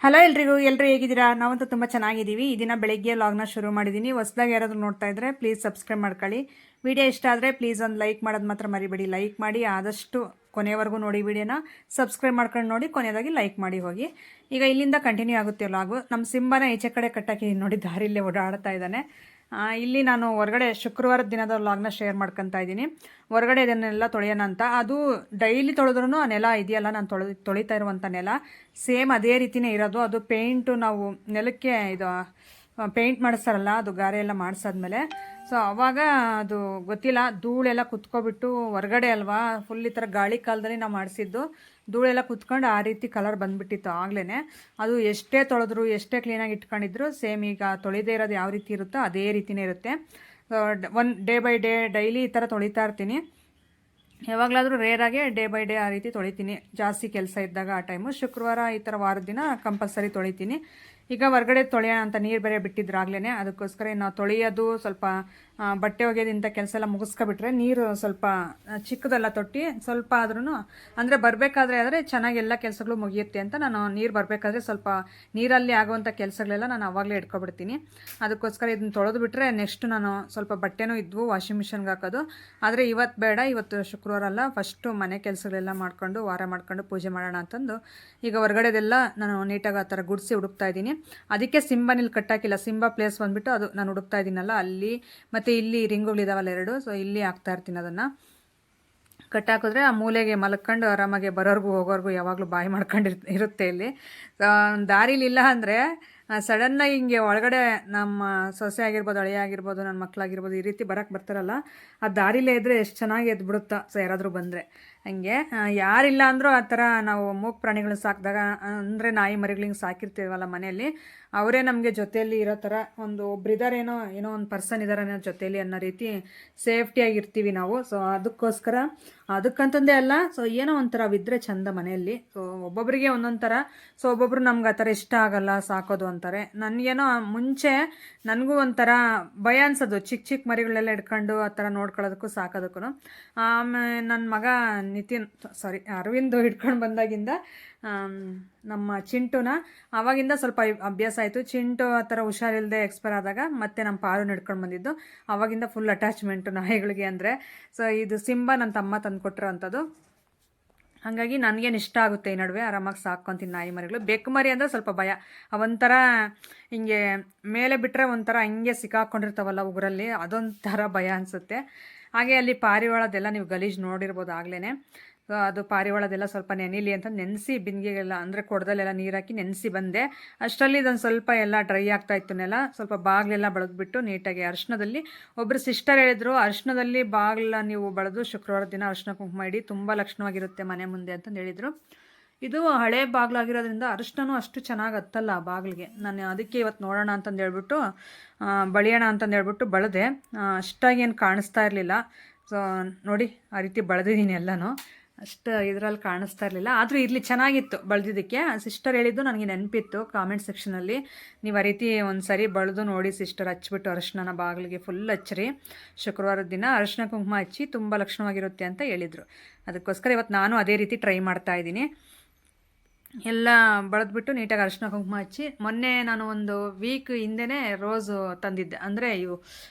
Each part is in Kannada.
ಹಲೋ ಎಲ್ಲರೂ ಹೇಗಿದ್ದೀರಾ? ನಾವಂತೂ ತುಂಬ ಚೆನ್ನಾಗಿದ್ದೀವಿ. ಈ ದಿನ ಬೆಳಗ್ಗೆ ಲಾಗ್ನ ಶುರು ಮಾಡಿದ್ದೀನಿ. ಹೊಸದಾಗಿ ಯಾರಾದರೂ ನೋಡ್ತಾ ಇದ್ದರೆ ಪ್ಲೀಸ್ ಸಬ್ಸ್ಕ್ರೈಬ್ ಮಾಡ್ಕೊಳ್ಳಿ. ವಿಡಿಯೋ ಇಷ್ಟ ಆದರೆ ಪ್ಲೀಸ್ ಒಂದು ಲೈಕ್ ಮಾಡೋದು ಮಾತ್ರ ಮರಿಬೇಡಿ. ಲೈಕ್ ಮಾಡಿ, ಆದಷ್ಟು ಕೊನೆವರೆಗೂ ನೋಡಿ ವಿಡಿಯೋನ. ಸಬ್ಸ್ಕ್ರೈಬ್ ಮಾಡ್ಕೊಂಡು ನೋಡಿ, ಕೊನೆಯದಾಗಿ ಲೈಕ್ ಮಾಡಿ ಹೋಗಿ. ಈಗ ಇಲ್ಲಿಂದ ಕಂಟಿನ್ಯೂ ಆಗುತ್ತೆ ಲಾಗು. ನಮ್ಮ ಸಿಂಬನ ಈಚೆ ಕಡೆ ಕಟ್ಟಾಕಿ ನೋಡಿ ದಾರಿಲ್ಲೇ ಓಡಾಡ್ತಾ ಇದ್ದಾನೆ. ಇಲ್ಲಿ ನಾನು ಹೊರಗಡೆ ಶುಕ್ರವಾರದ ದಿನದ ವ್ಲಾಗ್ನ ಶೇರ್ ಮಾಡ್ಕೊತಾ ಇದ್ದೀನಿ. ಹೊರಗಡೆ ಇದನ್ನೆಲ್ಲ ತೊಳೆಯೋಣ ಅಂತ. ಅದು ಡೈಲಿ ತೊಳೆದ್ರೂ ಆ ನೆಲ ಇದೆಯಲ್ಲ, ನಾನು ತೊಳಿತಾ ಇರುವಂಥ ನೆಲ ಸೇಮ್ ಅದೇ ರೀತಿಯೇ ಇರೋದು. ಅದು ಪೇಂಟು ನಾವು ನೆಲಕ್ಕೆ ಇದು ಪೇಂಟ್ ಮಾಡಿಸ್ತಾರಲ್ಲ, ಅದು ಗಾರೆ ಎಲ್ಲ ಮಾಡಿಸಾದ್ಮೇಲೆ ಸೊ ಅವಾಗ ಅದು ಗೊತ್ತಿಲ್ಲ, ಧೂಳೆಲ್ಲ ಕುತ್ಕೊಬಿಟ್ಟು ಹೊರಗಡೆ ಅಲ್ವಾ, ಫುಲ್ ಈ ಥರ ಗಾಳಿ ಕಾಲದಲ್ಲಿ ನಾವು ಮಾಡಿಸಿದ್ದು, ಧೂಳೆಲ್ಲ ಕುತ್ಕೊಂಡು ಆ ರೀತಿ ಕಲರ್ ಬಂದುಬಿಟ್ಟಿತ್ತು ಆಗ್ಲೇ. ಅದು ಎಷ್ಟೇ ತೊಳೆದ್ರು ಎಷ್ಟೇ ಕ್ಲೀನಾಗಿ ಇಟ್ಕೊಂಡಿದ್ರು ಸೇಮ್ ಈಗ ತೊಳೆದೇ ಇರೋದು ಯಾವ ರೀತಿ ಇರುತ್ತೋ ಅದೇ ರೀತಿಯೇ ಇರುತ್ತೆ. One day by day daily ಈ ಥರ ತೊಳಿತಾ ಇರ್ತೀನಿ. ಯಾವಾಗಲಾದರೂ ರೇರಾಗೆ ಡೇ ಬೈ ಡೇ ಆ ರೀತಿ ತೊಳಿತೀನಿ, ಜಾಸ್ತಿ ಕೆಲಸ ಇದ್ದಾಗ ಆ ಟೈಮು. ಶುಕ್ರವಾರ ಈ ಥರ ವಾರದ ದಿನ ಕಂಪಲ್ಸರಿ ತೊಳಿತೀನಿ. ಈಗ ಹೊರಗಡೆ ತೊಳೆಯೋಣ ಅಂತ ನೀರು ಬೇರೆ ಬಿಟ್ಟಿದ್ರಾಗ್ಲೇ, ಅದಕ್ಕೋಸ್ಕರ ನಾವು ತೊಳೆಯೋದು ಸ್ವಲ್ಪ ಬಟ್ಟೆ ಒಗೆಯೋದಿಂಥ ಕೆಲಸ ಎಲ್ಲ ಮುಗಿಸ್ಕೊಬಿಟ್ರೆ ನೀರು ಸ್ವಲ್ಪ ಚಿಕ್ಕದೆಲ್ಲ ತೊಟ್ಟಿ ಸ್ವಲ್ಪ ಆದ್ರೂ ಅಂದರೆ ಬರಬೇಕಾದ್ರೆ ಆದರೆ ಚೆನ್ನಾಗಿ ಎಲ್ಲ ಕೆಲಸಗಳು ಮುಗಿಯುತ್ತೆ ಅಂತ ನಾನು ನೀರು ಬರಬೇಕಾದ್ರೆ ಸ್ವಲ್ಪ ನೀರಲ್ಲಿ ಆಗುವಂಥ ಕೆಲಸಗಳೆಲ್ಲ ನಾನು ಆವಾಗಲೇ ಇಟ್ಕೊಬಿಡ್ತೀನಿ. ಅದಕ್ಕೋಸ್ಕರ ಇದನ್ನು ತೊಳೆದು ಬಿಟ್ಟರೆ ನೆಕ್ಸ್ಟ್ ನಾನು ಸ್ವಲ್ಪ ಬಟ್ಟೆನೂ ಇದ್ವು ವಾಷಿಂಗ್ ಮಿಷನ್ಗೆ ಹಾಕೋದು. ಆದರೆ ಇವತ್ತು ಬೇಡ, ಇವತ್ತು ಶುಕ್ರವಾರ ಅಲ್ಲ, ಫಸ್ಟು ಮನೆ ಕೆಲಸಗಳೆಲ್ಲ ಮಾಡ್ಕೊಂಡು ವಾರ ಮಾಡ್ಕೊಂಡು ಪೂಜೆ ಮಾಡೋಣ ಅಂತಂದು ಈಗ ಹೊರಗಡೆದೆಲ್ಲ ನಾನು ನೀಟಾಗಿ ಆ ಥರ ಗುಡಿಸಿ ಹುಡುಕ್ತಾ ಇದ್ದೀನಿ. ಅದಕ್ಕೆ ಸಿಂಬನಿಲ್ಲಿ ಕಟ್ಟಾಕಿಲ್ಲ, ಸಿಂಬಾ ಪ್ಲೇಸ್ ಬಂದುಬಿಟ್ಟು ಅದು ನಾನು ಹುಡುಕ್ತಾ ಇದ್ದೀನಲ್ಲ ಅಲ್ಲಿ, ಮತ್ತು ಇಲ್ಲಿ ರಿಂಗುಗಳಿದಾವಲ್ಲ ಎರಡು, ಸೊ ಇಲ್ಲಿ ಹಾಕ್ತಾ ಇರ್ತೀನಿ. ಅದನ್ನು ಕಟ್ಟಾಕಿದ್ರೆ ಆ ಮೂಲೆಗೆ ಮಲ್ಕೊಂಡು ಆರಾಮಾಗಿ ಬರೋರ್ಗು ಹೋಗೋರ್ಗು ಯಾವಾಗಲೂ ಬಾಯಿ ಮಾಡ್ಕೊಂಡು ಇರುತ್ತೆ. ಇಲ್ಲಿ ದಾರಿಲಿಲ್ಲ ಅಂದರೆ ಸಡನ್ನಾಗಿ ಹಿಂಗೆ ಒಳಗಡೆ ನಮ್ಮ ಸೊಸೆ ಆಗಿರ್ಬೋದು, ಅಳಿಯ ಆಗಿರ್ಬೋದು, ನನ್ನ ಮಕ್ಕಳಾಗಿರ್ಬೋದು, ಈ ರೀತಿ ಬರೋಕ್ಕೆ ಬರ್ತಾರಲ್ಲ, ಆ ದಾರಿಲೇ ಇದ್ದರೆ ಎಷ್ಟು ಚೆನ್ನಾಗಿ ಎದ್ಬಿಡುತ್ತಾ. ಸೊ ಯಾರಾದರೂ ಬಂದರೆ ಹಂಗೆ, ಯಾರಿಲ್ಲ ಅಂದರೂ ಆ ಥರ ನಾವು ಮೂಕ್ ಪ್ರಾಣಿಗಳನ್ನ ಸಾಕಿದಾಗ, ಅಂದರೆ ನಾಯಿ ಮರಿಗಳಿಗೆ ಸಾಕಿರ್ತೀವಲ್ಲ ಮನೆಯಲ್ಲಿ, ಅವರೇ ನಮಗೆ ಜೊತೆಯಲ್ಲಿ ಇರೋ ಥರ ಒಬ್ಬರಿದ್ದಾರೇನೋ ಒಂದು ಪರ್ಸನ್ ಇದ್ದಾರೆ ಅನ್ನೋ ಜೊತೆಯಲ್ಲಿ ಅನ್ನೋ ರೀತಿ ಸೇಫ್ಟಿಯಾಗಿರ್ತೀವಿ ನಾವು. ಸೊ ಅದಕ್ಕಂತಂದೇ ಅಲ್ಲ, ಸೊ ಏನೋ ಒಂಥರ ವಿದ್ರೆ ಚಂದ ಮನೆಯಲ್ಲಿ. ಸೊ ಒಬ್ಬೊಬ್ಬರಿಗೆ ಒಂದೊಂದು ಥರ. ಸೊ ಒಬ್ಬೊಬ್ರು ನಮ್ಗೆ ಆ ಥರ ಇಷ್ಟ ಆಗಲ್ಲ ಸಾಕೋದು ಅಂತಾರೆ. ನನಗೇನೋ ಮುಂಚೆ ನನಗೂ ಒಂಥರ ಭಯ ಅನ್ಸೋದು, ಚಿಕ್ಕ ಮರಿಗಳೆಲ್ಲ ಇಟ್ಕೊಂಡು ಆ ಥರ ನೋಡ್ಕೊಳ್ಳೋದಕ್ಕೂ ಸಾಕೋದಕ್ಕೂ. ಆಮೇಲೆ ನನ್ನ ಮಗ ಅರವಿಂದ್ ಹಿಡ್ಕೊಂಡು ಬಂದಾಗಿಂದ ನಮ್ಮ ಚಿಂಟುನ ಆವಾಗಿಂದ ಸ್ವಲ್ಪ ಅಭ್ಯಾಸ ಆಯಿತು. ಚಿಂಟು ಆ ಥರ ಹುಷಾರಿಲ್ಲದೆ ಎಕ್ಸ್ಪೈರ್ ಆದಾಗ ಮತ್ತೆ ನಮ್ಮ ಪಾರು ನಡ್ಕೊಂಡು ಬಂದಿದ್ದು, ಆವಾಗಿಂದ ಫುಲ್ ಅಟ್ಯಾಚ್ಮೆಂಟು ನಾಯಿಗಳಿಗೆ ಅಂದರೆ. ಸೊ ಇದು ಸಿಂಬಾ ನನ್ನ ತಮ್ಮ ತಂದು ಕೊಟ್ಟಿರೋ ಅಂಥದ್ದು. ಹಾಗಾಗಿ ನನಗೇನು ಇಷ್ಟ ಆಗುತ್ತೆ ಈ ನಡುವೆ, ಆರಾಮಾಗಿ ಸಾಕ್ಕೊತೀನಿ ನಾಯಿ ಮರಿಗಳು. ಬೆಕ್ಕು ಮರಿ ಅಂದರೆ ಸ್ವಲ್ಪ ಭಯ, ಒಂಥರ ಹಿಂಗೆ ಮೇಲೆ ಬಿಟ್ಟರೆ ಒಂಥರ ಹಿಂಗೆ ಸಿಕ್ಕಾಕೊಂಡಿರ್ತಾವಲ್ಲ ಉಗುರಲ್ಲಿ, ಅದೊಂಥರ ಭಯ ಅನಿಸುತ್ತೆ. ಹಾಗೆ ಅಲ್ಲಿ ಪಾರಿವಾಳದೆಲ್ಲ ನೀವು ಗಲೀಜು ನೋಡಿರ್ಬೋದು ಆಗ್ಲೇ. ಅದು ಪಾರಿವಾಳದೆಲ್ಲ ಸ್ವಲ್ಪ ನೆನೀಲಿ ಅಂತ ನೆನೆಸಿ ಬಿಂದಿಗೆಗೆಲ್ಲ ಅಂದರೆ ಕೊಡದಲ್ಲೆಲ್ಲ ನೀರು ಹಾಕಿ ನೆನೆಸಿ ಬಂದೆ. ಅಷ್ಟರಲ್ಲಿ ಇದೊಂದು ಸ್ವಲ್ಪ ಎಲ್ಲ ಡ್ರೈ ಆಗ್ತಾಯಿತ್ತು ನೆಲ. ಸ್ವಲ್ಪ ಬಾಗಿಲೆಲ್ಲ ಬಳದ್ಬಿಟ್ಟು ನೀಟಾಗಿ ಅರಿಶಿಣದಲ್ಲಿ, ಒಬ್ಬರು ಸಿಸ್ಟರ್ ಹೇಳಿದ್ರು, ಅರಿಶಿಣದಲ್ಲಿ ಬಾಗಿಲ ನೀವು ಬಳದು ಶುಕ್ರವಾರ ದಿನ ಅರಿಶಿಣ ಕುಂಕುಮ ಇಡಿ, ತುಂಬ ಲಕ್ಷಣವಾಗಿರುತ್ತೆ ಮನೆ ಮುಂದೆ ಅಂತಂದು ಹೇಳಿದರು. ಇದು ಹಳೆ ಬಾಗಿಲಾಗಿರೋದ್ರಿಂದ ಅರಿಶಿಣನೂ ಅಷ್ಟು ಚೆನ್ನಾಗಿ ಹತ್ತಲ್ಲ ಆ ಬಾಗಿಲಿಗೆ. ನಾನು ಅದಕ್ಕೆ ಇವತ್ತು ನೋಡೋಣ ಅಂತಂದು ಹೇಳ್ಬಿಟ್ಟು ಬಳಿಯೋಣ ಅಂತಂದು ಹೇಳ್ಬಿಟ್ಟು ಬಳದೆ. ಅಷ್ಟಾಗಿ ಏನು ಕಾಣಿಸ್ತಾ ಇರಲಿಲ್ಲ. ಸೊ ನೋಡಿ ಆ ರೀತಿ ಬಳದಿದ್ದೀನಿ ಎಲ್ಲನೂ, ಅಷ್ಟು ಇದರಲ್ಲಿ ಕಾಣಿಸ್ತಾ ಇರಲಿಲ್ಲ. ಆದರೂ ಇರಲಿ, ಚೆನ್ನಾಗಿತ್ತು ಬಳದಿದ್ದಕ್ಕೆ. ಸಿಸ್ಟರ್ ಹೇಳಿದ್ದು ನನಗೆ ನೆನಪಿತ್ತು ಕಾಮೆಂಟ್ ಸೆಕ್ಷನಲ್ಲಿ, ನೀವು ಆ ರೀತಿ ಒಂದು ಸರಿ ಬಳದು ನೋಡಿ ಸಿಸ್ಟರ್, ಹಚ್ಬಿಟ್ಟು ಅರಿಶಿನ ಬಾಗಿಲಿಗೆ ಫುಲ್ ಹಚ್ಚಿರಿ, ಶುಕ್ರವಾರದ ದಿನ ಅರಿಶಿನ ಕುಂಕುಮ ಹಚ್ಚಿ ತುಂಬ ಲಕ್ಷಣವಾಗಿರುತ್ತೆ ಅಂತ ಹೇಳಿದರು. ಅದಕ್ಕೋಸ್ಕರ ಇವತ್ತು ನಾನು ಅದೇ ರೀತಿ ಟ್ರೈ ಮಾಡ್ತಾಯಿದ್ದೀನಿ. ಎಲ್ಲ ಬಳದ್ಬಿಟ್ಟು ನೀಟಾಗಿ ಅರಿಶಿನ ಕುಂಕುಮ ಹಚ್ಚಿ, ಮೊನ್ನೆ ನಾನು ಒಂದು ವೀಕ್ ಹಿಂದೆನೇ ರೋಸು ತಂದಿದ್ದೆ, ಅಂದರೆ ಇವು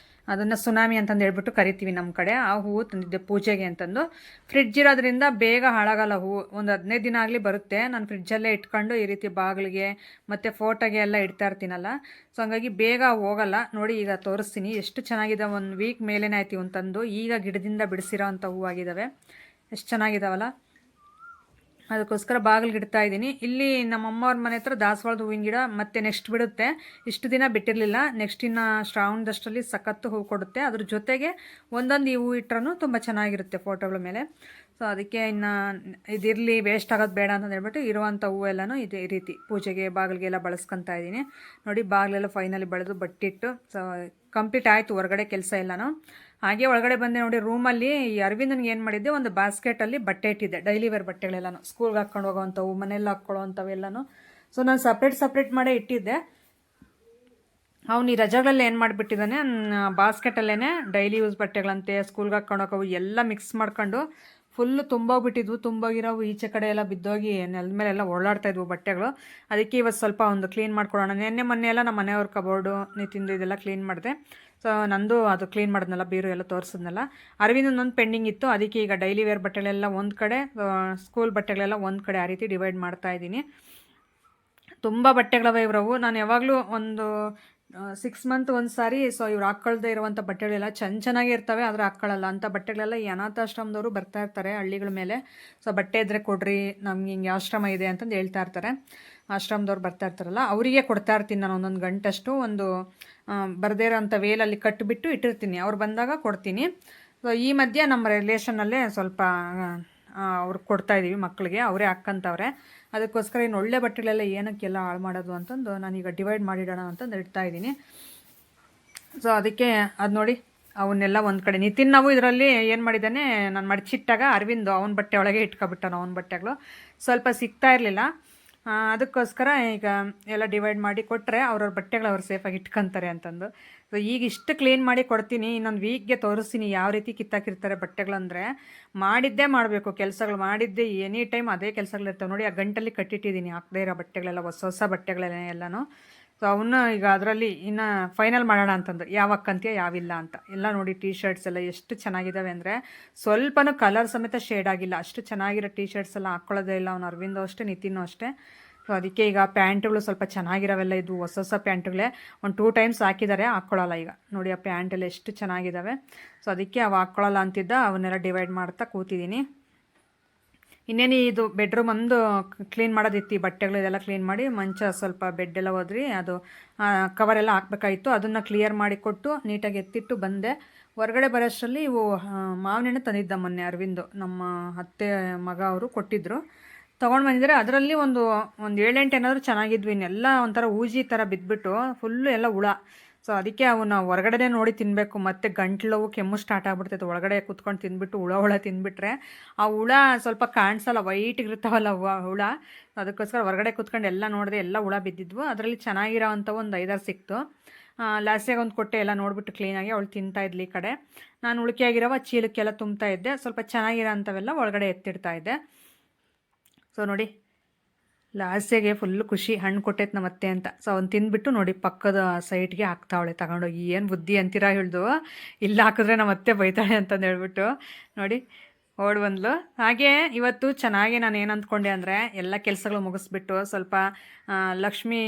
ಅದನ್ನು ಸುನಾಮಿ ಅಂತಂದು ಹೇಳ್ಬಿಟ್ಟು ಕರಿತೀವಿ ನಮ್ಮ ಕಡೆ, ಆ ಹೂವು ತಂದಿದ್ದೆ ಪೂಜೆಗೆ ಅಂತಂದು. ಫ್ರಿಡ್ಜ್ ಇರೋದ್ರಿಂದ ಬೇಗ ಹಾಳಾಗಲ್ಲ ಹೂವು, ಒಂದು 15 ದಿನ ಆಗಲಿ ಬರುತ್ತೆ. ನಾನು ಫ್ರಿಡ್ಜಲ್ಲೇ ಇಟ್ಕೊಂಡು ಈ ರೀತಿ ಬಾಗಿಲಿಗೆ ಮತ್ತು ಫೋಟೋಗೆ ಎಲ್ಲ ಇಡ್ತಾ ಇರ್ತೀನಲ್ಲ, ಸೊ ಹಂಗಾಗಿ ಬೇಗ ಹೋಗಲ್ಲ. ನೋಡಿ ಈಗ ತೋರಿಸ್ತೀನಿ ಎಷ್ಟು ಚೆನ್ನಾಗಿದೆ. 1 ವೀಕ್ ಮೇಲೇ ಆಯ್ತು ಅಂತಂದು, ಈಗ ಗಿಡದಿಂದ ಬಿಡಿಸಿರೋ ಅಂಥ ಹೂವಾಗಿದ್ದಾವೆ, ಎಷ್ಟು ಚೆನ್ನಾಗಿದ್ದಾವಲ್ಲ. ಅದಕ್ಕೋಸ್ಕರ ಬಾಗಿಲಿಗೆ ಇಡ್ತಾ ಇದ್ದೀನಿ. ಇಲ್ಲಿ ನಮ್ಮ ಅಮ್ಮವ್ರ ಮನೆ ಹತ್ರ ದಾಸವಾಳದ ಹೂವಿನ ಗಿಡ ಮತ್ತೆ ನೆಕ್ಸ್ಟ್ ಬಿಡುತ್ತೆ. ಇಷ್ಟು ದಿನ ಬಿಟ್ಟಿರಲಿಲ್ಲ, ನೆಕ್ಸ್ಟ್ ಇನ್ನು ಶ್ರಾವಣದಷ್ಟರಲ್ಲಿ ಸಖತ್ತು ಹೂವು ಕೊಡುತ್ತೆ. ಅದ್ರ ಜೊತೆಗೆ ಒಂದೊಂದು ಈ ಹೂವು ಇಟ್ಟರೂ ತುಂಬ ಚೆನ್ನಾಗಿರುತ್ತೆ ಫೋಟೋಗಳ ಮೇಲೆ. ಸೊ ಅದಕ್ಕೆ ಇನ್ನು ಇದಿರಲಿ, ವೇಸ್ಟ್ ಆಗೋದು ಬೇಡ ಅಂತ ಹೇಳ್ಬಿಟ್ಟು ಇರುವಂಥ ಹೂವೆಲ್ಲನೂ ಇದೇ ರೀತಿ ಪೂಜೆಗೆ ಬಾಗಿಲಿಗೆಲ್ಲ ಬಳಸ್ಕೊತಾ ಇದ್ದೀನಿ. ನೋಡಿ ಬಾಗಿಲೆಲ್ಲ ಫೈನಲಿ ಬೆಳೆದು ಬಟ್ಟಿಟ್ಟು, ಸೊ ಕಂಪ್ಲೀಟ್ ಆಯಿತು ಹೊರಗಡೆ ಕೆಲಸ ಎಲ್ಲನೂ. ಹಾಗೆ ಒಳಗಡೆ ಬಂದೆ. ನೋಡಿ ರೂಮಲ್ಲಿ ಈ ಅರವಿಂದನಿಗೆ ಏನು ಮಾಡಿದ್ದೆ, ಒಂದು ಬಾಸ್ಕೆಟಲ್ಲಿ ಬಟ್ಟೆ ಇಟ್ಟಿದ್ದೆ, ಡೈಲಿ ವೇರ್ ಬಟ್ಟೆಗಳೆಲ್ಲನೂ, ಸ್ಕೂಲ್ಗೆ ಹಾಕ್ಕೊಂಡು ಹೋಗೋವಂಥವು, ಮನೆಯಲ್ಲಿ ಹಾಕ್ಕೊಳ್ಳೋವಂಥವೆಲ್ಲನೂ. ಸೊ ನಾನು ಸಪ್ರೇಟ್ ಮಾಡೇ ಇಟ್ಟಿದ್ದೆ. ಅವ್ನು ಈ ರಜೆಗಳಲ್ಲಿ ಏನು ಮಾಡಿಬಿಟ್ಟಿದ್ದಾನೆ, ಬಾಸ್ಕೆಟಲ್ಲೇ ಡೈಲಿ ಯೂಸ್ ಬಟ್ಟೆಗಳಂತೆ, ಸ್ಕೂಲ್ಗೆ ಹಾಕ್ಕೊಂಡು ಹೋಗೋವು ಎಲ್ಲ ಮಿಕ್ಸ್ ಮಾಡ್ಕೊಂಡು ಫುಲ್ಲು ತುಂಬೋಗ್ಬಿಟ್ಟಿದ್ವು. ತುಂಬೋಗಿರೋವು ಈಚೆ ಕಡೆ ಎಲ್ಲ ಬಿದ್ದೋಗಿ ನೆಲದ ಮೇಲೆಲ್ಲ ಓಡಾಡ್ತಾ ಇದ್ವು ಬಟ್ಟೆಗಳು. ಅದಕ್ಕೆ ಇವತ್ತು ಸ್ವಲ್ಪ ಒಂದು ಕ್ಲೀನ್ ಮಾಡ್ಕೊಡೋಣ. ನೆನ್ನೆ ಮೊನ್ನೆ ಎಲ್ಲ ನಮ್ಮ ಮನೆಯವ್ರ ಕಬೋರ್ಡು ನಿತಿಂದು ಇದೆಲ್ಲ ಕ್ಲೀನ್ ಮಾಡಿದೆ. ಸೊ ನಂದು ಅದು ಕ್ಲೀನ್ ಮಾಡಿದ್ನಲ್ಲ, ಬೀರು ಎಲ್ಲ ತೋರಿಸಿದ್ನಲ್ಲ. ಅರವಿಂದೊಂದು ಪೆಂಡಿಂಗ್ ಇತ್ತು, ಅದಕ್ಕೆ ಈಗ ಡೈಲಿ ವೇರ್ ಬಟ್ಟೆಗಳೆಲ್ಲ ಒಂದು ಕಡೆ, ಸ್ಕೂಲ್ ಬಟ್ಟೆಗಳೆಲ್ಲ ಒಂದು ಕಡೆ, ಆ ರೀತಿ ಡಿವೈಡ್ ಮಾಡ್ತಾ ಇದ್ದೀನಿ. ತುಂಬ ಬಟ್ಟೆಗಳವೆ ಇವ್ರವು. ನಾನು ಯಾವಾಗಲೂ ಒಂದು 6 ಮಂತ್ ಒಂದು ಸಾರಿ ಸೊ ಇವ್ರು ಹಾಕ್ಕೊಳ್ದೇ ಇರುವಂಥ ಬಟ್ಟೆಗಳೆಲ್ಲ ಚೆನ್ನಾಗೇ ಇರ್ತವೆ, ಆದರೆ ಹಾಕ್ಕೊಳ್ಳಲ್ಲ ಅಂಥ ಬಟ್ಟೆಗಳೆಲ್ಲ ಈ ಅನಾಥಾಶ್ರಮದವರು ಬರ್ತಾ ಇರ್ತಾರೆ ಹಳ್ಳಿಗಳ ಮೇಲೆ. ಸೊ ಬಟ್ಟೆ ಇದ್ದರೆ ಕೊಡ್ರಿ, ನಮ್ಗೆ ಹಿಂಗೆ ಆಶ್ರಮ ಇದೆ ಅಂತಂದು ಹೇಳ್ತಾ ಇರ್ತಾರೆ. ಆಶ್ರಮದವ್ರು ಬರ್ತಾ ಇರ್ತಾರಲ್ಲ, ಅವರಿಗೆ ಕೊಡ್ತಾ ಇರ್ತೀನಿ ನಾನು ಒಂದೊಂದು ಗಂಟಷ್ಟು. ಒಂದು ಬರದೇ ಇರೋಂಥ ವೇಲಲ್ಲಿ ಕಟ್ಟಿಬಿಟ್ಟು ಇಟ್ಟಿರ್ತೀನಿ, ಅವ್ರು ಬಂದಾಗ ಕೊಡ್ತೀನಿ. ಸೊ ಈ ಮಧ್ಯೆ ನಮ್ಮ ರಿಲೇಷನ್ನಲ್ಲೇ ಸ್ವಲ್ಪ ಅವ್ರಿಗೆ ಕೊಡ್ತಾಯಿದ್ದೀವಿ ಮಕ್ಕಳಿಗೆ, ಅವರೇ ಹಾಕ್ಕಂತವ್ರೆ. ಅದಕ್ಕೋಸ್ಕರ ಇನ್ನು ಒಳ್ಳೆ ಬಟ್ಟೆಗಳೆಲ್ಲ ಏನಕ್ಕೆಲ್ಲ ಹಾಳು ಮಾಡೋದು ಅಂತಂದು ನಾನೀಗ ಡಿವೈಡ್ ಮಾಡಿಡೋಣ ಅಂತಂದು ಇಡ್ತಾಯಿದ್ದೀನಿ. ಸೊ ಅದಕ್ಕೆ ಅದು ನೋಡಿ, ಅವನ್ನೆಲ್ಲ ಒಂದು ಕಡೆ ನಿತಿನ್ ನಾವು ಇದರಲ್ಲಿ ಏನು ಮಾಡಿದ್ದಾನೆ, ನಾನು ಮಡಚಿಟ್ಟಾಗ ಅರವಿಂದ್ ಅವನ ಬಟ್ಟೆ ಒಳಗೆ ಇಟ್ಕೊಬಿಟ್ಟಾನ. ಅವನ ಬಟ್ಟೆಗಳು ಸ್ವಲ್ಪ ಸಿಗ್ತಾ ಇರಲಿಲ್ಲ, ಅದಕ್ಕೋಸ್ಕರ ಈಗ ಎಲ್ಲ ಡಿವೈಡ್ ಮಾಡಿ ಕೊಟ್ಟರೆ ಅವ್ರವ್ರ ಬಟ್ಟೆಗಳು ಅವ್ರು ಸೇಫಾಗಿ ಇಟ್ಕೊತಾರೆ ಅಂತಂದು. ಸೊ ಈಗ ಇಷ್ಟು ಕ್ಲೀನ್ ಮಾಡಿ ಕೊಡ್ತೀನಿ, ಇನ್ನೊಂದು ವೀಕ್ಗೆ ತೋರಿಸ್ತೀನಿ ಯಾವ ರೀತಿ ಕಿತ್ತಾಕಿರ್ತಾರೆ ಬಟ್ಟೆಗಳಂದರೆ. ಮಾಡಿದ್ದೇ ಮಾಡಬೇಕು ಕೆಲಸಗಳು, ಮಾಡಿದ್ದೇ ಎನಿ ಟೈಮ್ ಅದೇ ಕೆಲಸಗಳಿರ್ತವೆ. ನೋಡಿ, ಆ ಗಂಟಲ್ಲಿ ಕಟ್ಟಿಟ್ಟಿದ್ದೀನಿ ಹಾಕದೇ ಇರೋ ಬಟ್ಟೆಗಳೆಲ್ಲ, ಹೊಸ ಬಟ್ಟೆಗಳೆಲ್ಲ ಎಲ್ಲನೂ. ಸೊ ಅವನ್ನ ಈಗ ಅದರಲ್ಲಿ ಇನ್ನು ಫೈನಲ್ ಮಾಡೋಣ ಅಂತಂದು, ಯಾವ ಅಕ್ಕಂತೀಯ ಯಾವಿಲ್ಲ ಅಂತ. ಎಲ್ಲ ನೋಡಿ ಟೀ ಶರ್ಟ್ಸ್ ಎಲ್ಲ ಎಷ್ಟು ಚೆನ್ನಾಗಿದ್ದಾವೆ ಅಂದರೆ, ಸ್ವಲ್ಪನೂ ಕಲರ್ ಸಮೇತ ಶೇಡ್ ಆಗಿಲ್ಲ, ಅಷ್ಟು ಚೆನ್ನಾಗಿರೋ ಟೀ ಶರ್ಟ್ಸ್ ಎಲ್ಲ ಹಾಕ್ಕೊಳ್ಳೋದೇ ಇಲ್ಲ. ಅವ್ನು ಅರವಿಂದೋ ಅಷ್ಟೇ, ನಿತಿನೂ ಅಷ್ಟೇ. ಸೊ ಅದಕ್ಕೆ ಈಗ ಪ್ಯಾಂಟ್ಗಳು ಸ್ವಲ್ಪ ಚೆನ್ನಾಗಿರೋವೆಲ್ಲ ಇದ್ವು, ಹೊಸ ಪ್ಯಾಂಟ್ಗಳೇ. ಒಂದು 2 ಟೈಮ್ಸ್ ಹಾಕಿದ್ದಾರೆ, ಹಾಕ್ಕೊಳ್ಳಲ್ಲ ಈಗ. ನೋಡಿ ಆ ಪ್ಯಾಂಟೆಲ್ಲ ಎಷ್ಟು ಚೆನ್ನಾಗಿದ್ದಾವೆ. ಸೊ ಅದಕ್ಕೆ ಅವು ಹಾಕ್ಕೊಳ್ಳಲ್ಲ ಅಂತಿದ್ದ, ಅವನ್ನೆಲ್ಲ ಡಿವೈಡ್ ಮಾಡ್ತಾ ಕೂತಿದ್ದೀನಿ. ಇನ್ನೇನು ಇದು ಬೆಡ್ರೂಮ್ ಒಂದು ಕ್ಲೀನ್ ಮಾಡೋದಿತ್ತು, ಈ ಬಟ್ಟೆಗಳು ಇದೆಲ್ಲ ಕ್ಲೀನ್ ಮಾಡಿ, ಮಂಚ ಸ್ವಲ್ಪ ಬೆಡ್ಡೆಲ್ಲ ಹೋದ್ರಿ, ಅದು ಕವರೆಲ್ಲ ಹಾಕ್ಬೇಕಾಯಿತು. ಅದನ್ನು ಕ್ಲಿಯರ್ ಮಾಡಿ ಕೊಟ್ಟು ನೀಟಾಗಿ ಎತ್ತಿಟ್ಟು ಬಂದೆ. ಹೊರಗಡೆ ಬರೋಷ್ಟರಲ್ಲಿ ಇವು ಮಾವಿನ ಹಣ್ಣು ತಂದಿದ್ದ ಮೊನ್ನೆ ಅರವಿಂದು, ನಮ್ಮ ಅತ್ತೆ ಮಗ ಅವರು ಕೊಟ್ಟಿದ್ದರು, ತೊಗೊಂಡು ಬಂದಿದ್ದಾರೆ. ಅದರಲ್ಲಿ ಒಂದು 7-8 ಏನಾದರೂ ಚೆನ್ನಾಗಿದ್ವಿ, ಇನ್ನೆಲ್ಲ ಒಂಥರ ಊಜಿ ಥರ ಬಿದ್ದುಬಿಟ್ಟು ಫುಲ್ಲು ಎಲ್ಲ ಹುಳ. ಸೊ ಅದಕ್ಕೆ ಅವನ್ನ ಹೊರಗಡೆ ನೋಡಿ ತಿನ್ನಬೇಕು, ಮತ್ತು ಗಂಟ್ಲವು ಕೆಮ್ಮು ಸ್ಟಾರ್ಟ್ ಆಗ್ಬಿಡ್ತೈತೆ. ಒಳಗಡೆ ಕೂತ್ಕೊಂಡು ತಿಂದ್ಬಿಟ್ಟು ಹುಳ ತಿಂದುಬಿಟ್ರೆ ಆ ಹುಳ ಸ್ವಲ್ಪ ಕಾಣಿಸಲ್ಲ, ವೈಟಿಗಿರ್ತಾವಲ್ಲ ಹುಳ. ಅದಕ್ಕೋಸ್ಕರ ಹೊರಗಡೆ ಕೂತ್ಕೊಂಡು ಎಲ್ಲ ನೋಡಿದೆ, ಎಲ್ಲ ಹುಳ ಬಿದ್ದಿದ್ವು. ಅದರಲ್ಲಿ ಚೆನ್ನಾಗಿರೋ ಅಂಥವು ಒಂದು 5-6 ಸಿಕ್ತು. ಲಾಸ್ಟಿಗೆ ಒಂದು ಕೊಟ್ಟೆ, ಎಲ್ಲ ನೋಡಿಬಿಟ್ಟು ಕ್ಲೀನಾಗಿ ಅವಳು ತಿಂತಾಯಿದ್ಲಿ. ಈ ಕಡೆ ನಾನು ಉಳಿಕೆಯಾಗಿರೋ ಚೀಲಕ್ಕೆಲ್ಲ ತುಂಬ್ತಾ ಇದ್ದೆ, ಸ್ವಲ್ಪ ಚೆನ್ನಾಗಿರೋ ಅಂಥವೆಲ್ಲ ಒಳಗಡೆ ಎತ್ತಿಡ್ತಾ ಇದ್ದೆ. ಸೊ ನೋಡಿ, ಲಾಸ್ಟಿಗೆ ಫುಲ್ಲು ಖುಷಿ, ಹಣ್ಣು ಕೊಟ್ಟೈತೆ ನಮ್ಮ ಅತ್ತೆ ಅಂತ. ಸೊ ಅವ್ನು ತಿಂದ್ಬಿಟ್ಟು ನೋಡಿ ಪಕ್ಕದ ಸೈಡ್ಗೆ ಹಾಕ್ತಾವಳೆ ತಗೊಂಡೋಗಿ. ಏನು ಬುದ್ಧಿ ಅಂತೀರಾ ಹೇಳ್ದು, ಇಲ್ಲ ಹಾಕಿದ್ರೆ ನಮ್ಮ ಅತ್ತೆ ಬೈತಾಳೆ ಅಂತಂದು ಹೇಳ್ಬಿಟ್ಟು ನೋಡಿ ಓಡ್ ಬಂದ್ಲು. ಹಾಗೆ ಇವತ್ತು ಚೆನ್ನಾಗಿ ನಾನು ಏನು ಅಂದ್ಕೊಂಡೆ ಅಂದರೆ, ಎಲ್ಲ ಕೆಲಸಗಳು ಮುಗಿಸ್ಬಿಟ್ಟು ಸ್ವಲ್ಪ ಲಕ್ಷ್ಮೀ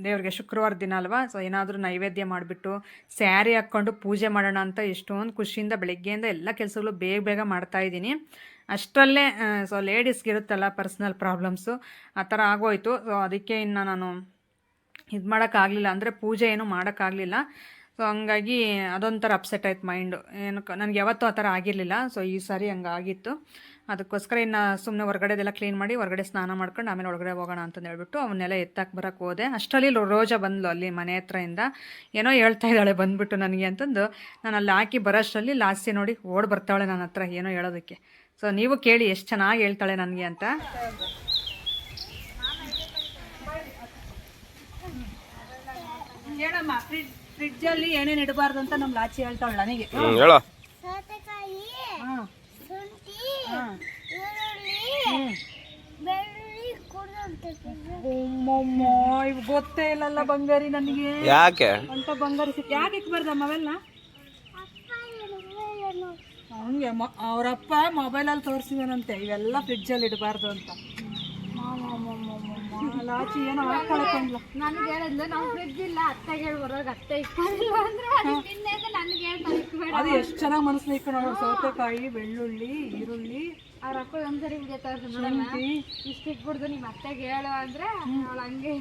ದೇವ್ರಿಗೆ ಶುಕ್ರವಾರ ದಿನ ಅಲ್ವಾ, ಸೊ ಏನಾದರೂ ನೈವೇದ್ಯ ಮಾಡಿಬಿಟ್ಟು ಸ್ಯಾರಿ ಹಾಕ್ಕೊಂಡು ಪೂಜೆ ಮಾಡೋಣ ಅಂತ ಎಷ್ಟೊಂದು ಖುಷಿಯಿಂದ ಬೆಳಗ್ಗೆಯಿಂದ ಎಲ್ಲ ಕೆಲಸಗಳು ಬೇಗ ಮಾಡ್ತಾಯಿದ್ದೀನಿ. ಅಷ್ಟರಲ್ಲೇ ಸೊ ಲೇಡೀಸ್ಗೆ ಇರುತ್ತಲ್ಲ ಪರ್ಸ್ನಲ್ ಪ್ರಾಬ್ಲಮ್ಸು, ಆ ಥರ ಆಗೋಯ್ತು. ಸೊ ಅದಕ್ಕೆ ಇನ್ನು ನಾನು ಇದು ಮಾಡೋಕ್ಕಾಗಲಿಲ್ಲ, ಅಂದರೆ ಪೂಜೆ ಏನೂ ಮಾಡೋಕ್ಕಾಗಲಿಲ್ಲ. ಸೊ ಹಂಗಾಗಿ ಅದೊಂಥರ ಅಪ್ಸೆಟ್ ಆಯ್ತು ಮೈಂಡು. ನನಗೆ ಯಾವತ್ತೂ ಆ ಥರ ಆಗಿರಲಿಲ್ಲ, ಸೊ ಈ ಸಾರಿ ಹಂಗಾಗಿತ್ತು. ಅದಕ್ಕೋಸ್ಕರ ಇನ್ನು ಸುಮ್ಮನೆ ಹೊರಗಡೆದೆಲ್ಲ ಕ್ಲೀನ್ ಮಾಡಿ ಹೊರಗಡೆ ಸ್ನಾನ ಮಾಡ್ಕೊಂಡು ಆಮೇಲೆ ಒಳಗಡೆ ಹೋಗೋಣ ಅಂತಂದು ಹೇಳ್ಬಿಟ್ಟು ಅವನ್ನೆಲ್ಲ ಎತ್ತಾಕೆ ಬರೋಕ್ಕೆ ಹೋದೆ. ಅಷ್ಟರಲ್ಲಿ ರೋಜಾ ಬಂದ್ಲು ಅಲ್ಲಿ ಮನೆ ಹತ್ರದಿಂದ, ಏನೋ ಹೇಳ್ತಾ ಇದ್ದಾಳೆ ಬಂದುಬಿಟ್ಟು ನನಗೆ ಅಂತಂದು. ನಾನು ಅಲ್ಲಿ ಹಾಕಿ ಬರೋಷ್ಟರಲ್ಲಿ ಲಾಸ್ಟಿ ನೋಡಿ ಓಡಿ ಬರ್ತಾಳೆ ನನ್ನ ಹತ್ರ ಏನೋ ಹೇಳೋದಕ್ಕೆ. ಸೊ ನೀವು ಕೇಳಿ ಎಷ್ಟು ಚೆನ್ನಾಗಿ ಹೇಳ್ತಾಳೆ ನನಗೆ ಅಂತ. ಹೇಳಮ್ಮ, ಫ್ರಿಡ್ಜಲ್ಲಿ ಏನೇನು ಇಡಬಾರ್ದು ಅಂತ ನಮ್ಮ ಲಾಚಿ ಹೇಳ್ತಾಳೆ ನನಗೆ. ಇವ್ ಗೊತ್ತೇ ಇಲ್ಲಲ್ಲ ಬಂಗಾರಿ ನನಗೆ. ಯಾಕೆ ಅಂತ ಬಂಗಾರಿ ಯಾಕೆ ಇಕ್ಬಾರ್ದಮ್ಮ ಅವೆಲ್ಲ? ಹಂಗೆ ಅವರಪ್ಪ ಮೊಬೈಲಲ್ಲಿ ತೋರಿಸಿದಾನಂತೆ ಇವೆಲ್ಲ ಫ್ರಿಡ್ಜಲ್ಲಿ ಇಡಬಾರ್ದು ಅಂತ. ಲಾಚಿ ಏನೋ ಹಾಕೊಳಕಂದ್ಲು. ನನಗೆ ಹೇಳಿದ್ಲು ನಾವು ಫ್ರಿಡ್ಜ್ ಇಲ್ಲ, ಅತ್ತೆಗೆ ಹೇಳಿ ಬರೋವಾಗ ಅತ್ತೆ ಇಕ್ಕಿಲ್ಲ ಅಂದ್ರೆ ನನಗೆ ಹೇಳ್ತಾರೆ. ಅದು ಎಷ್ಟು ಚೆನ್ನಾಗಿ ಮನಸ್ಸು ಇಕ್ಕೊಂಡು, ಸೌತೆಕಾಯಿ, ಬೆಳ್ಳುಳ್ಳಿ, ಈರುಳ್ಳಿ. ಅವ್ರ ಅಪ್ಪ ಒಂದ್ಸರಿ ವಿಡಿಯೋ ತೋರಿಸಿ ಇಷ್ಟು ಇಕ್ಬಿಡ್ದು ನಿಮ್ಮ ಅತ್ತೆಗೆ ಹೇಳು ಅಂದ್ರೆ ಅವಳು ಹಂಗೆ.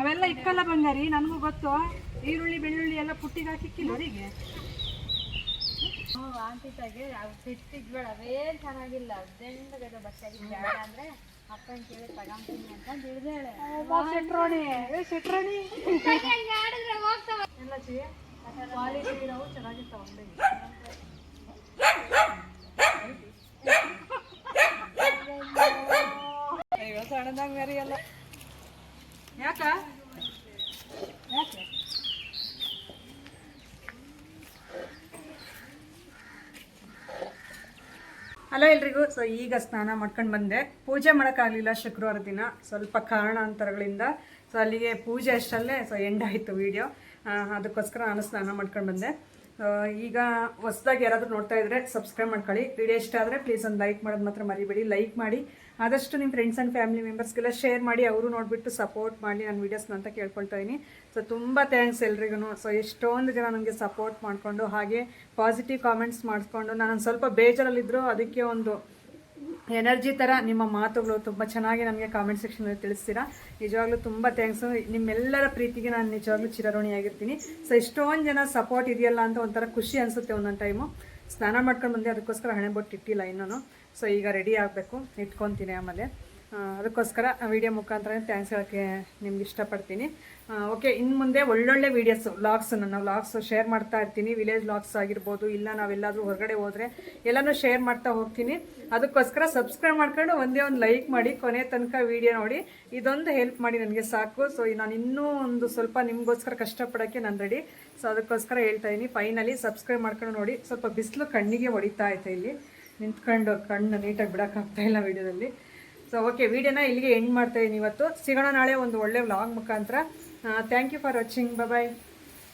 ಅವೆಲ್ಲ ಇಕ್ಕಲ್ಲ ಬಂಗಾರಿ, ನನಗೂ ಗೊತ್ತು. ಈರುಳ್ಳಿ ಬೆಳ್ಳುಳ್ಳಿ ಎಲ್ಲ ಪುಟ್ಟಿಗೆ ಹಾಕಿಕ್ಕಿಲ್ಲ ಅವರಿಗೆ. ಆಂಟಿ ತಾಗೆ ಸಿಟ್ಟಿಗ್ಬೇಡ, ಅವೇನು ಚೆನ್ನಾಗಿಲ್ಲ, ಅರ್ಜೆಂಟ್ ಬಟ್ಟೆ ಬೇಡ ಅಂದ್ರೆ ಅಪ್ಪನ ಕೇಳಿ ತಗೊಂತೀನಿ ಅಂತ ತಿಳಿದೇಳೆ. ಶೆಟ್ರಾಣಿ ಎಲ್ಲ ಕ್ವಾಲಿಟಿ ಇರೋವು ಚೆನ್ನಾಗಿರ್ತಾವ. ಅಯ್ಯೋ ಸಣ್ಣದಾಗ ಮೇರಿ ಎಲ್ಲ ಯಾಕೆ ಅಲ್ಲ ಹಲೋ ಎಲ್ರಿಗೂ. ಸೊ ಈಗ ಸ್ನಾನ ಮಾಡ್ಕೊಂಡು ಬಂದೆ. ಪೂಜೆ ಮಾಡೋಕ್ಕಾಗಲಿಲ್ಲ ಶುಕ್ರವಾರ ದಿನ, ಸ್ವಲ್ಪ ಕಾರಣಾಂತರಗಳಿಂದ. ಸೊ ಅಲ್ಲಿಗೆ ಪೂಜೆ ಅಷ್ಟಲ್ಲೇ ಎಂಡ್ ಆಯಿತು ವೀಡಿಯೋ. ಅದಕ್ಕೋಸ್ಕರ ನಾನು ಸ್ನಾನ ಮಾಡ್ಕೊಂಡು ಬಂದೆ. ಈಗ ಹೊಸದಾಗಿ ಯಾರಾದರೂ ನೋಡ್ತಾ ಇದ್ರೆ ಸಬ್ಸ್ಕ್ರೈಬ್ ಮಾಡ್ಕೊಳ್ಳಿ. ವಿಡಿಯೋ ಇಷ್ಟ ಆದರೆ ಪ್ಲೀಸ್ ಒಂದು ಲೈಕ್ ಮಾಡೋದು ಮಾತ್ರ ಮರಿಬೇಡಿ. ಲೈಕ್ ಮಾಡಿ ಆದಷ್ಟು ನಿಮ್ಮ ಫ್ರೆಂಡ್ಸ್ ಆ್ಯಂಡ್ ಫ್ಯಾಮಿಲಿ ಮೆಂಬರ್ಸ್ಗೆಲ್ಲ ಶೇರ್ ಮಾಡಿ, ಅವರು ನೋಡಿಬಿಟ್ಟು ಸಪೋರ್ಟ್ ಮಾಡಿ ನನ್ನ ವೀಡಿಯೋಸ್ನ ಅಂತ ಕೇಳ್ಕೊಳ್ತಾ ಇದ್ದೀನಿ. ಸೊ ತುಂಬ ಥ್ಯಾಂಕ್ಸ್ ಎಲ್ರಿಗೂ. ಸೊ ಎಷ್ಟೊಂದು ಜನ ನನಗೆ ಸಪೋರ್ಟ್ ಮಾಡಿಕೊಂಡು ಹಾಗೆ ಪಾಸಿಟಿವ್ ಕಾಮೆಂಟ್ಸ್ ಮಾಡಿಕೊಂಡು, ನಾನೊಂದು ಸ್ವಲ್ಪ ಬೇಜಾರಲ್ಲಿದ್ದರು, ಅದಕ್ಕೆ ಒಂದು ಎನರ್ಜಿ ಥರ ನಿಮ್ಮ ಮಾತುಗಳು ತುಂಬ ಚೆನ್ನಾಗಿ ನನಗೆ ಕಾಮೆಂಟ್ ಸೆಕ್ಷನಲ್ಲಿ ತಿಳಿಸ್ತೀರಾ. ನಿಜವಾಗ್ಲೂ ತುಂಬ ಥ್ಯಾಂಕ್ಸು. ನಿಮ್ಮೆಲ್ಲರ ಪ್ರೀತಿಗೆ ನಾನು ನಿಜವಾಗ್ಲೂ ಚಿರಋಣಿಯಾಗಿರ್ತೀನಿ. ಸೊ ಎಷ್ಟೊಂದು ಜನ ಸಪೋರ್ಟ್ ಇದೆಯಲ್ಲ ಅಂತ ಒಂಥರ ಖುಷಿ ಅನಿಸುತ್ತೆ ಒಂದೊಂದು ಟೈಮು. ಸ್ನಾನ ಮಾಡ್ಕೊಂಡು ಬಂದೆ, ಅದಕ್ಕೋಸ್ಕರ ಹಣೆ ಬೊಟ್ಟು ಇಟ್ಟಿಲ್ಲ ಇನ್ನೂ. ಸೊ ಈಗ ರೆಡಿ ಆಗಬೇಕು, ಇಟ್ಕೊತೀನಿ ಆಮೇಲೆ. ಅದಕ್ಕೋಸ್ಕರ ವಿಡಿಯೋ ಮುಖಾಂತರ ಥ್ಯಾಂಕ್ಸ್ ಹೇಳೋಕ್ಕೆ ನಿಮ್ಗೆ ಇಷ್ಟಪಡ್ತೀನಿ. ಓಕೆ, ಇನ್ನು ಮುಂದೆ ಒಳ್ಳೊಳ್ಳೆ ವೀಡಿಯೋಸು, ನನ್ನ ವ್ಲಾಗ್ಸು ಶೇರ್ ಮಾಡ್ತಾ ಇರ್ತೀನಿ. ವಿಲೇಜ್ ವ್ಲಾಗ್ಸ್ ಆಗಿರ್ಬೋದು, ಇಲ್ಲ ನಾವೆಲ್ಲಾದರೂ ಹೊರಗಡೆ ಹೋದರೆ ಎಲ್ಲನೂ ಶೇರ್ ಮಾಡ್ತಾ ಹೋಗ್ತೀನಿ. ಅದಕ್ಕೋಸ್ಕರ ಸಬ್ಸ್ಕ್ರೈಬ್ ಮಾಡ್ಕೊಂಡು ಒಂದೇ ಒಂದು ಲೈಕ್ ಮಾಡಿ, ಕೊನೆ ತನಕ ವೀಡಿಯೋ ನೋಡಿ. ಇದೊಂದು ಹೆಲ್ಪ್ ಮಾಡಿ ನನಗೆ ಸಾಕು. ಸೊ ನಾನು ಇನ್ನೂ ಒಂದು ಸ್ವಲ್ಪ ನಿಮಗೋಸ್ಕರ ಕಷ್ಟಪಡೋಕ್ಕೆ ನಾನು ರೆಡಿ. ಸೊ ಅದಕ್ಕೋಸ್ಕರ ಹೇಳ್ತಾ ಇದ್ದೀನಿ, ಫೈನಲಿ ಸಬ್ಸ್ಕ್ರೈಬ್ ಮಾಡ್ಕೊಂಡು ನೋಡಿ. ಸ್ವಲ್ಪ ಬಿಸಿಲು ಕಣ್ಣಿಗೆ ಹೊಡಿತಾ ಐತೆ, ಇಲ್ಲಿ ನಿಂತ್ಕೊಂಡು ಕಣ್ಣು ನೀಟಾಗಿ ಬಿಡೋಕ್ಕಾಗ್ತಾಯಿಲ್ಲ ವೀಡಿಯೋದಲ್ಲಿ. ಸೊ ಓಕೆ, ವಿಡಿಯೋನ ಇಲ್ಲಿಗೆ ಎಂಡ್ ಮಾಡ್ತಾಯಿದ್ದೀನಿ ಇವತ್ತು. ಸಿಗೋಣ ನಾಳೆ ಒಂದು ಒಳ್ಳೆ ವ್ಲಾಗ್ ಮುಖಾಂತರ. Thank you for watching. Bye.